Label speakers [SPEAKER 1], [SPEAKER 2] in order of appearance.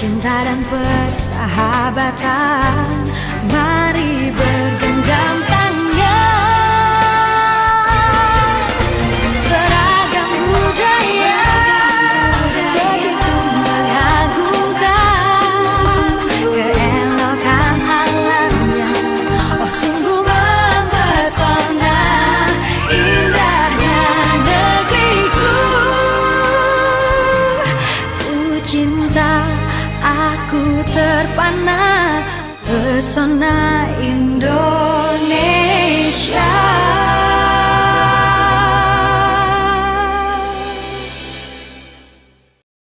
[SPEAKER 1] cinta dan persahabatan. Mari bergenggam tangan. Beragam budaya begitu mengagumkan keelokan alamnya. Oh sungguh mempesona indahnya negeriku. Ku cinta, aku terpana pesona Indonesia.